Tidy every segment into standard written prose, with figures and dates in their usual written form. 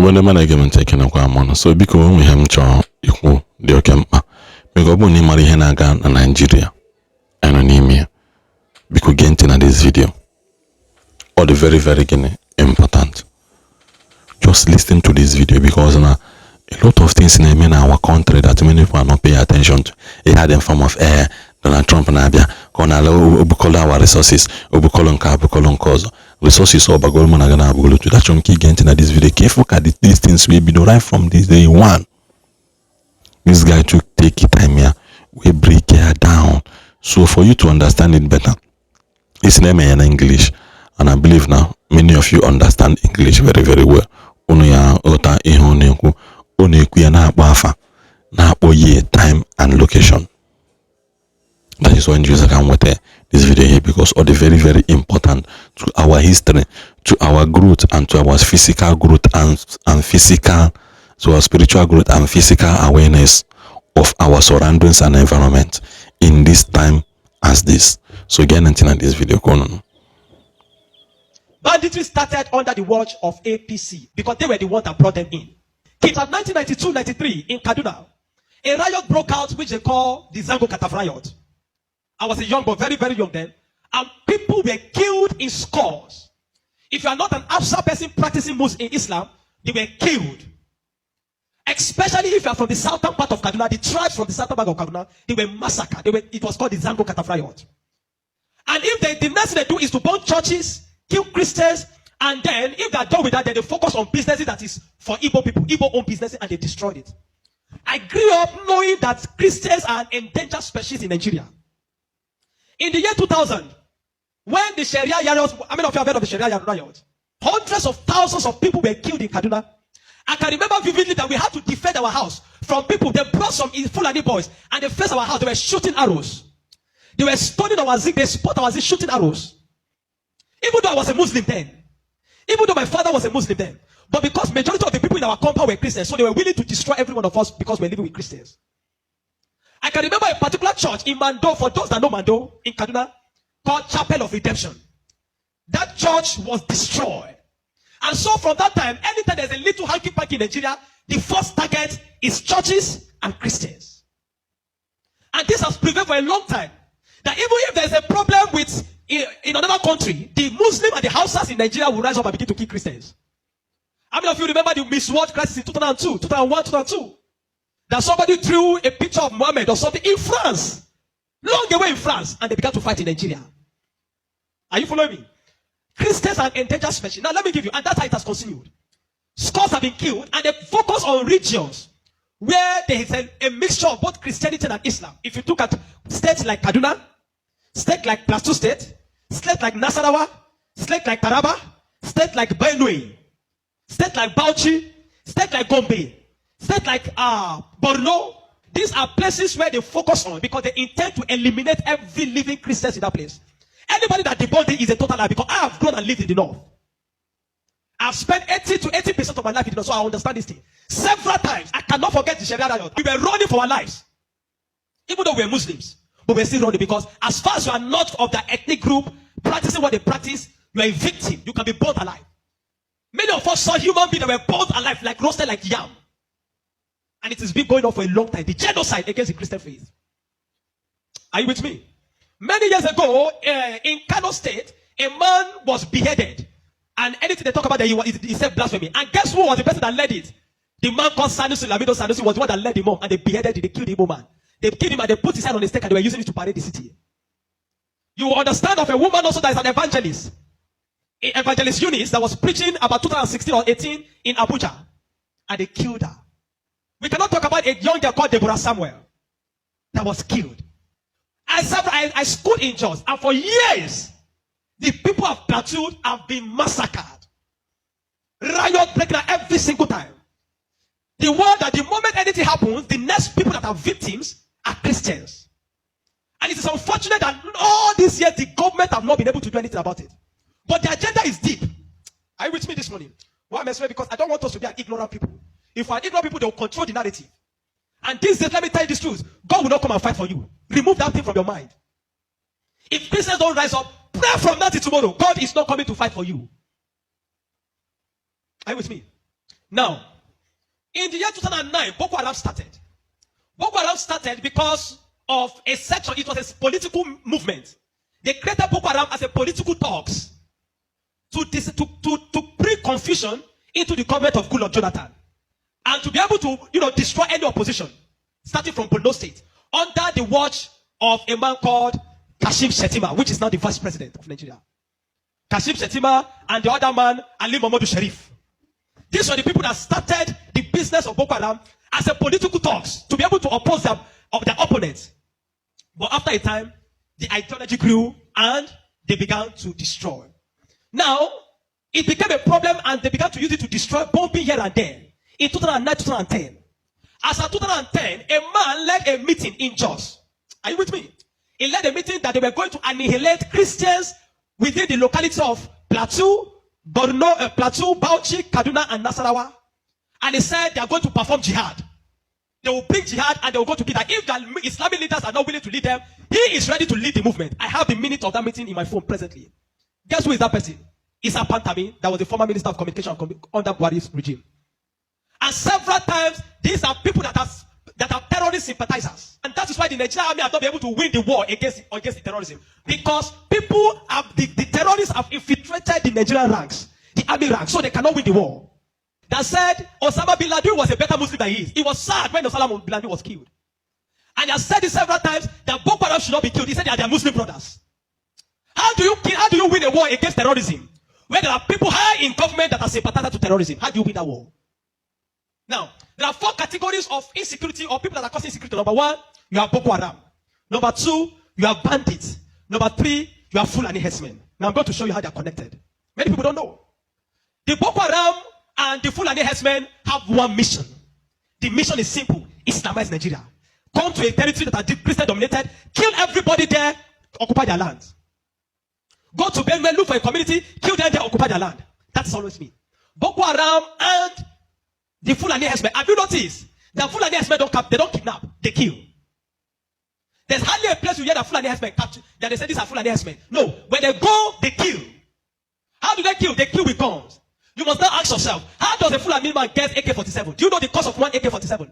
Igbo ndị mana ege m ntị ekenekwa m ọnụ. So biko onwe ihe m chọrọ ikwu dị oke mkpa. Biko ọ bụrụ na ị mara ihe na-aga na Nigeria anyị nọ n'ime ya, biko gee ntị na this video. All the very important. Just listen to this video because now a lot of things in our country that many people are not paying attention to. It had in form of Donald Trump and Abia, our resources, resources over Goldman Agana to that chunky get into this video. Careful at these things will be derived from this day one. This guy took take time here, we break it down. So for you to understand it better, it's name in English, and I believe now many of you understand English very well. Time and location. That is why user can watch this video here, because all the very important to our history, to our growth, and to our physical growth and physical, to our spiritual growth and physical awareness of our surroundings and environment in this time as this. So again, until this video, go on. Banditry started under the watch of APC because they were the ones that brought them in. It was 1992-93 in Kaduna. A riot broke out which they call the GEN0CID3 riot. I was a young boy, very young then. And people were killed in scores. If you are not an Afsa person practicing Muslim in Islam, they were killed. Especially if you are from the southern part of Kaduna, the tribes from the southern part of Kaduna, they were massacred. It was called the GEN0CID3 riot. And if the next thing they do is to burn churches, kill Christians, and then if they're done with that, then they focus on businesses that is for Igbo people, Igbo-owned businesses, and they destroyed it. I grew up knowing that Christians are an endangered species in Nigeria. In the year 2000, when the Sharia riots, how many of you have heard of the Sharia riot? Hundreds of thousands of people were killed in Kaduna. I can remember vividly that we had to defend our house from people. They brought some Fulani boys and they faced our house. They were shooting arrows. They were stoning our zinc. They spot our zinc shooting arrows. Even though I was a Muslim then, even though my father was a Muslim then, but because majority of the people in our compound were Christians, so they were willing to destroy every one of us because we're living with Christians. I can remember a particular church in Mando, for those that know Mando, in Kaduna, called Chapel of Redemption. That church was destroyed. And so from that time, anytime there's a little hanky-panky in Nigeria, the first target is churches and Christians. And this has prevailed for a long time. That even if there's a problem with in another country, the Muslim and the Hausas in Nigeria will rise up and begin to kill Christians. How many of you remember the Miss World crisis in 2002, 2001, 2002? That somebody drew a picture of Muhammad or something in France, long away in France, and they began to fight in Nigeria. Are you following me? Christians are endangered species. Now let me give you, and that's how it has continued. Scores have been killed, and they focus on regions where there is a mixture of both Christianity and Islam. If you look at states like Kaduna, state like Plateau State, state like Nasarawa, state like Taraba, state like Benue, state like Bauchi, state like Gombe, state like Borno. These are places where they focus on because they intend to eliminate every living Christian in that place. Anybody that debunks it is a total lie, because I have grown and lived in the north. I've spent 80 to 80% of my life in the north, so I understand this thing. Several times, I cannot forget the Sharia riot. We were running for our lives. Even though we were Muslims, but we're still running, because as far as you are not of that ethnic group, practicing what they practice, you are a victim. You can be burnt alive. Many of us saw human beings that were burnt alive, like roasted like yam. And it has been going on for a long time. The genocide against the Christian faith. Are you with me? Many years ago, in Kano State, a man was beheaded. And anything they talk about, he said blasphemy. And guess who was the person that led it? The man called Sanusi, Lamido Sanusi, was the one that led him up. And they beheaded him, they killed the Igbo man. They killed him and they put his head on the stake and they were using it to parade the city. You will understand of a woman also that is an evangelist. Evangelist Eunice that was preaching about 2016 or 18 in Abuja. And they killed her. We cannot talk about a young girl called Deborah Samuel that was killed. I schooled in Jos, and for years, the people of Plateau have been massacred. Riot breaking out every single time. The word that the moment anything happens, the next people that are victims are Christians. And it is unfortunate that all these years the government have not been able to do anything about it. But the agenda is deep. Are you with me this morning? Why am I saying? Because I don't want us to be an ignorant people. If we are ignorant people, they will control the narrative. And these days, let me tell you this truth. God will not come and fight for you. Remove that thing from your mind. If Christians don't rise up, pray from now till tomorrow. God is not coming to fight for you. Are you with me? Now, in the year 2009, Boko Haram started. Boko Haram started because of a section. It was a political movement. They created Boko Haram as a political talks to bring confusion into the government of Goodluck Jonathan, and to be able to, destroy any opposition, starting from Borno State, under the watch of a man called Kashim Shettima, which is now the vice president of Nigeria. Kashim Shettima and the other man, Ali Mohammed Sharif. These were the people that started the business of Boko Haram as a political talks to be able to oppose their opponents. But after a time, the ideology grew and they began to destroy. Now, it became a problem and they began to use it to destroy, bombing here and there. In 2009, 2010. As of 2010, a man led a meeting in Jos. Are you with me? He led a meeting that they were going to annihilate Christians within the locality of Plateau, Borno, Plateau, Bauchi, Kaduna, and Nasarawa. And he said they are going to perform jihad. They will bring jihad and they will go to kill that. If the Islamic leaders are not willing to lead them, he is ready to lead the movement. I have the minute of that meeting in my phone presently. Guess who is that person? Issa Pantami, that was the former minister of communication under Buhari's regime. And several times, these are people that are terrorist sympathizers. And that is why the Nigerian army have not been able to win the war against the terrorism. Because people have, the terrorists have infiltrated the Nigerian ranks, the army ranks, so they cannot win the war. That said, Osama bin Laden was a better Muslim than he is. He was sad when Osama bin Laden was killed. And he has said it several times that Boko Haram should not be killed. He said they are their Muslim brothers. How do you win a war against terrorism? Where there are people high in government that are sympathizers to terrorism. How do you win that war? Now, there are 4 categories of insecurity or people that are causing insecurity. Number 1, you have Boko Haram. Number 2, you have bandits. Number 3, you have Fulani herdsmen. Now I'm going to show you how they are connected. Many people don't know. The Boko Haram and the Fulani herdsmen have one mission. The mission is simple: Islamize Nigeria. Come to a territory that are Christian dominated, kill everybody there, occupy their land. Go to Benue, look for a community, kill them there, occupy their land. That's always me. Boko Haram and the Fulani herdsmen. Have you noticed that Fulani herdsmen they don't kidnap, they kill? There's hardly a place you hear that Fulani herdsmen capture, that they say these are Fulani herdsmen. No, when they go, they kill. How do they kill? They kill with guns. You must now ask yourself, how does a Fulani man get AK-47? Do you know the cost of one AK-47?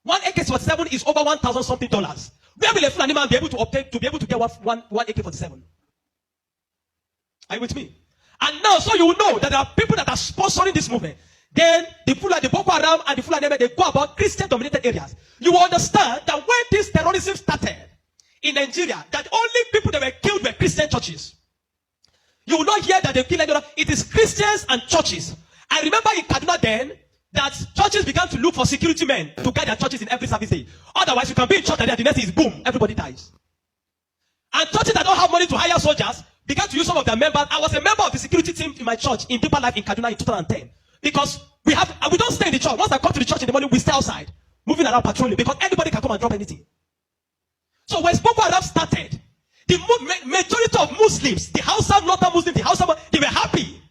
One AK-47 is over $1,000 something. Where will a Fulani man be able to obtain to be able to get one AK-47? Are you with me? And now, so you will know that there are people that are sponsoring this movement. Then the Boko Haram and the Fulani, they go about Christian-dominated areas. You will understand that when this terrorism started in Nigeria, that only people that were killed were Christian churches. You will not hear that they kill anyone. It is Christians and churches. I remember in Kaduna then that churches began to look for security men to guide their churches in every service day. Otherwise, you can be in church and then the next is boom, everybody dies. And churches that don't have money to hire soldiers began to use some of their members. I was a member of the security team in my church in Deeper Life in Kaduna in 2010. Because we don't stay in the church. Once I come to the church in the morning, we stay outside, moving around patrolling, because anybody can come and drop anything. So when Boko Haram started, the majority of Muslims, the Hausa, Northern Muslims, they were happy.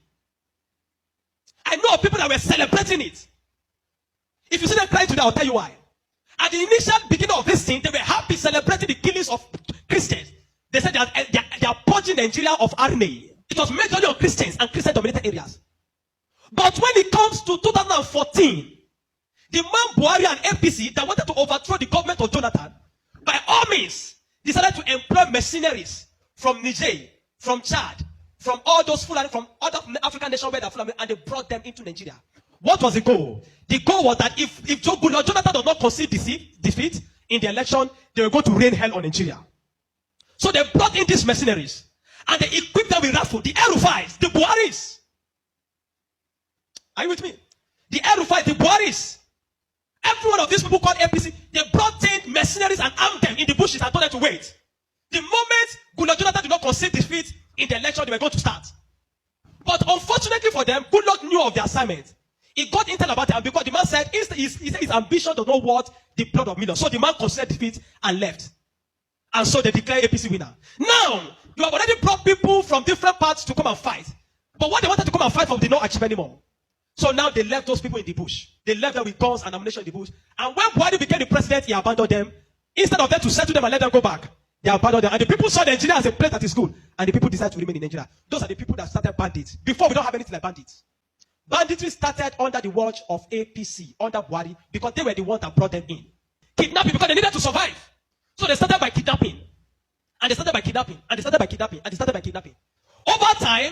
I know of people that were celebrating it. If you see them crying today, I'll tell you why. At the initial beginning of this thing, they were happy celebrating the killings of Christians. They said they are purging Nigeria of army. It was majorly on Christians and Christian-dominated areas. But when it comes to 2014, the man Buhari and APC that wanted to overthrow the government of Jonathan, by all means, decided to employ mercenaries from Niger, from Chad, from all those Fulani, from other African nations where they're Fulani, and they brought them into Nigeria. What was the goal? The goal was that if Jonathan does not concede defeat in the election, they were going to rain hell on Nigeria. So they brought in these mercenaries, and they equipped them with rifles, the El-Rufais, the Buharis. Are you with me? The El-Rufais, the Buharis. Every one of these people called APC, they brought in mercenaries and armed them in the bushes and told them to wait. The moment Goodluck Jonathan did not concede defeat in the election, they were going to start. But unfortunately for them, Goodluck knew of the assignment. He got intel about it, because the man said his ambition does not worth the blood of millions. So the man conceded defeat and left. And so they declared APC winner. Now, you have already brought people from different parts to come and fight. But what they wanted to come and fight for, did not achieve anymore. So now they left those people in the bush. They left them with guns and ammunition in the bush. And when Buhari became the president, he abandoned them. Instead of them to settle them and let them go back, they abandoned them. And the people saw Nigeria as a place that is good. And the people decided to remain in Nigeria. Those are the people that started bandits. Before, we don't have anything like bandits. Banditry started under the watch of APC, under Buhari, because they were the ones that brought them in. Kidnapping, because they needed to survive. So they started by kidnapping. And they started by kidnapping. And they started by kidnapping. And they started by kidnapping. Over time,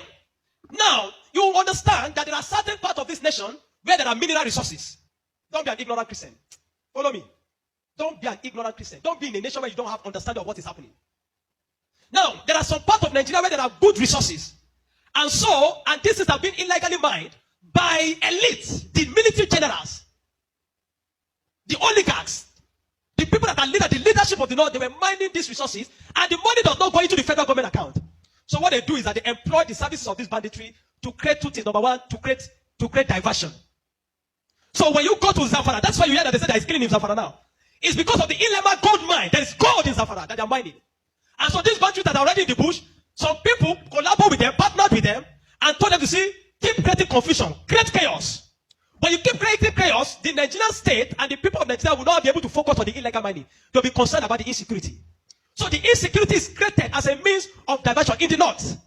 now, you understand that there are certain parts of this nation where there are mineral resources. Don't be an ignorant Christian. Follow me. Don't be an ignorant Christian. Don't be in a nation where you don't have understanding of what is happening. Now, there are some parts of Nigeria where there are good resources. And so, and this is have been illegally mined by elites, the military generals, the oligarchs, the people that are the leadership of the North. They were mining these resources, and the money does not go into the federal government account. So what they do is that they employ the services of this banditry to create two things. Number one, to create diversion. So when you go to Zamfara, that's why you hear that they say there is killing in Zamfara now. It's because of the Ilema gold mine. There is gold in Zamfara that they are mining. And so these bandits that are already in the bush, some people collaborate with them, partnered with them, and told them to see, keep creating confusion, create chaos. When you keep creating chaos, the Nigerian state and the people of Nigeria will not be able to focus on the illegal mining. They'll be concerned about the insecurity. So the insecurity is created as a means of diversion in the north.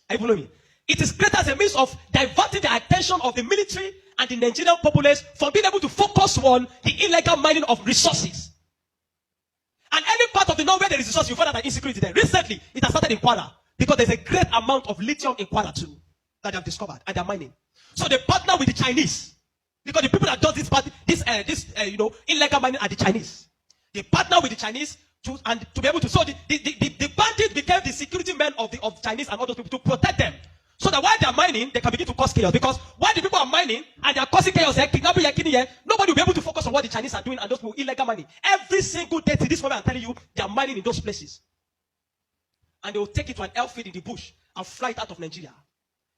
Are you following me? It is created as a means of diverting the attention of the military and the Nigerian populace from being able to focus on the illegal mining of resources. And any part of the north where there is resource, you find that insecurity there. Recently, it has started in Kwara because there's a great amount of lithium in Kwara too that they have discovered and they're mining. So they partner with the Chinese because the people that does this illegal mining are the Chinese. They partner with the Chinese to be able to. So the bandits became the security men of Chinese and all those people to protect them. So that while they are mining, they can begin to cause chaos. Because while the people are mining and they are causing chaos, kidnapping, nobody will be able to focus on what the Chinese are doing and those people illegal mining. Every single day to this moment, I'm telling you, they are mining in those places. And they will take it to an airfield in the bush and fly it out of Nigeria.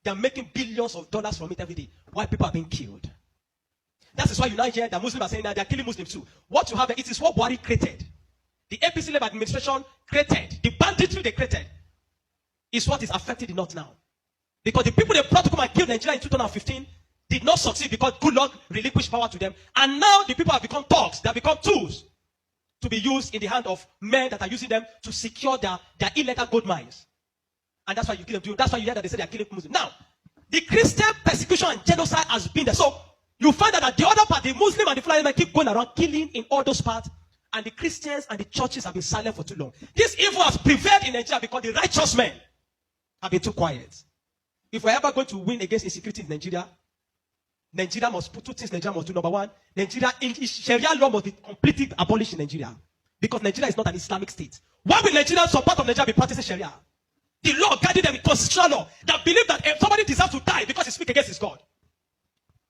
They are making billions of dollars from it every day. While people are being killed. That is why you now hear that Muslims are saying that they are killing Muslims too. What you have, it is what Buhari created. The APC-led administration created. The banditry they created is what is affecting the North now. Because the people they brought to come and kill Nigeria in 2015 did not succeed because good luck relinquished power to them. And now the people have become thugs. They have become tools to be used in the hand of men that are using them to secure their illegal gold mines. And that's why you kill them. That's why you hear that they say they are killing Muslims. Now, the Christian persecution and genocide has been there. So you find that the other part, the Muslim and the Fulani men keep going around killing in all those parts. And the Christians and the churches have been silent for too long. This evil has prevailed in Nigeria because the righteous men have been too quiet. If we're ever going to win against insecurity in Nigeria, Nigeria must put two things Nigeria must do. Number one, Sharia law must be completely abolished in Nigeria. Because Nigeria is not an Islamic state. Why will Nigeria, some part of Nigeria, be practicing Sharia? The law guiding them, constitutional law, that believe that if somebody deserves to die because he speaks against his God.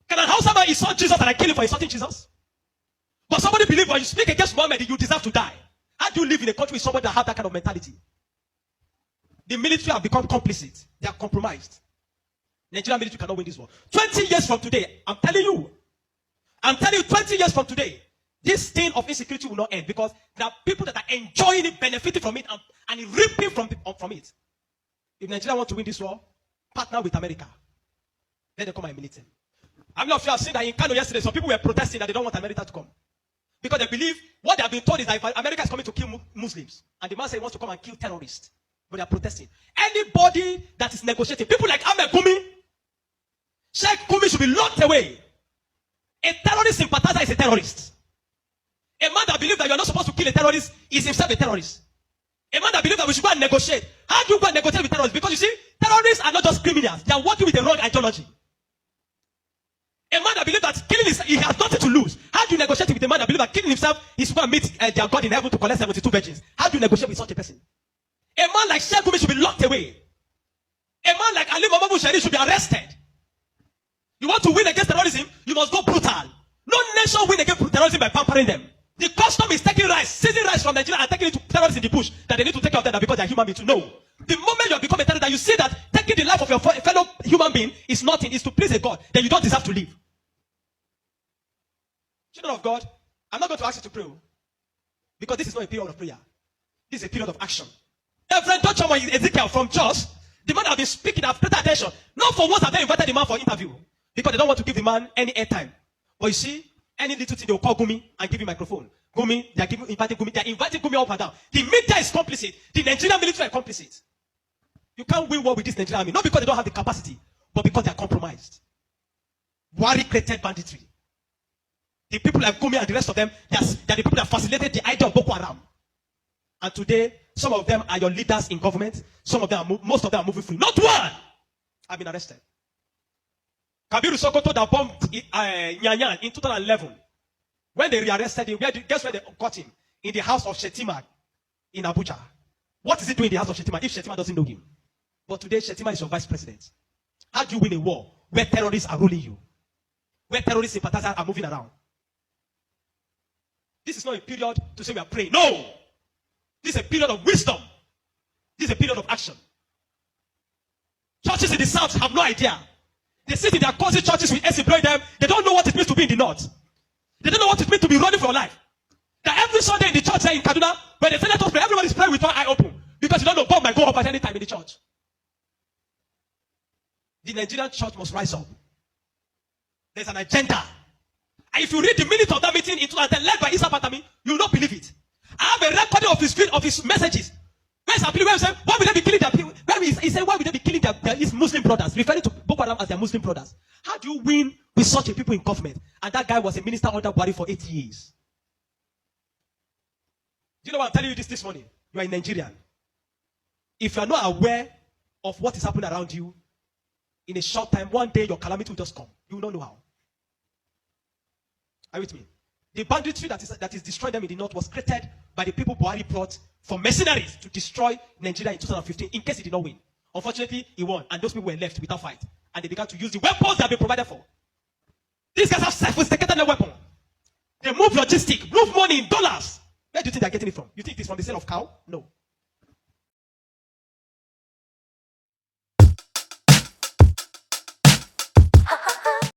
Can an Hausa man insult Jesus and I kill him for insulting Jesus? But somebody believes when you speak against Muhammad, you deserve to die. How do you live in a country with somebody that has that kind of mentality? The military have become complicit. They are compromised. Nigerian military cannot win this war. 20 years from today, I'm telling you, 20 years from today, this thing of insecurity will not end because there are people that are enjoying it, benefiting from it, and reaping from it. If Nigeria want to win this war, partner with America. Let them come and militate. I'm not sure I've seen that in Kano yesterday, some people were protesting that they don't want America to come. Because they believe what they have been told is that if America is coming to kill Muslims, and the man said he wants to come and kill terrorists. But they are protesting. Anybody that is negotiating, people like Ahmed Gumi, Sheikh Gumi should be locked away. A terrorist sympathizer is a terrorist. A man that believes that you are not supposed to kill a terrorist is himself a terrorist. A man that believes that we should go and negotiate. How do you go and negotiate with terrorists? Because you see, terrorists are not just criminals. They are working with the wrong ideology. A man that believes that killing he has nothing to lose. How do you negotiate with a man that believes that killing himself is going to meet their God in heaven to collect 72 virgins? How do you negotiate with such a person? A man like Sheikh Gumi should be locked away. A man like Ali Muhammad Bushari should be arrested. You want to win against terrorism, you must go brutal. No nation win against terrorism by pampering them. The custom is taking rice, seizing rice from Nigeria and taking it to terrorists in the bush that they need to take care of them because they are human beings. No. The moment you have become a terrorist, that you see that taking the life of your fellow human being is nothing, is to please a God, then you don't deserve to live. Children of God, I'm not going to ask you to pray because this is not a period of prayer. This is a period of action. Reverend Dr. Ezekiel from Jos, the man have been speaking, I've paid attention. Not for once have they invited the man for interview because they don't want to give the man any airtime. But you see, any little thing they will call Gumi and give him microphone. Gumi, they are inviting Gumi up and down. The media is complicit. The Nigerian military are complicit. You can't win war with this Nigerian army. Not because they don't have the capacity, but because they are compromised. Buhari created banditry. The people like Gumi and the rest of them, they are the people that facilitated the idea of Boko Haram. And today, some of them are your leaders in government. Some of them, most of them are moving free. Not one have been arrested. Kabiru Sokoto that bombed Nyanyan in 2011. When they rearrested him, guess where they caught him? In the house of Shetima in Abuja. What is he doing in the house of Shetima if Shetima doesn't know him? But today, Shetima is your vice president. How do you win a war where terrorists are ruling you? Where terrorist sympathizers are moving around? This is not a period to say we are praying. No! This is a period of wisdom. This is a period of action. Churches in the south have no idea. They sit in their cozy churches with us employ them. They don't know what it means to be in the north. They don't know what it means to be running for your life. That every Sunday in the church there in Kaduna, when they say let us pray, everyone is praying with one eye open. Because you don't know God might go up at any time in the church. The Nigerian church must rise up. There's an agenda. And if you read the minutes of that meeting in 2010 led by Isa Patami, you will not believe it. I have a recording of his messages. Where's Appeal? Where he said, why will they be killing their people? He said, why will they be killing his Muslim brothers? Referring to Boko Haram as their Muslim brothers. How do you win with such a people in government? And that guy was a minister under Buhari for 8 years. Do you know why I'm telling you this morning? You are a Nigerian. If you are not aware of what is happening around you, in a short time, one day your calamity will just come. You will not know how. Are you with me? The banditry that is destroying them in the north was created by the people Buhari brought for mercenaries to destroy Nigeria in 2015 in case he did not win. Unfortunately, he won, and those people were left without fight. And they began to use the weapons that they provided for. These guys have sophisticated their weapon. They move logistics, move money in dollars. Where do you think they're getting it from? You think it's from the sale of cow? No.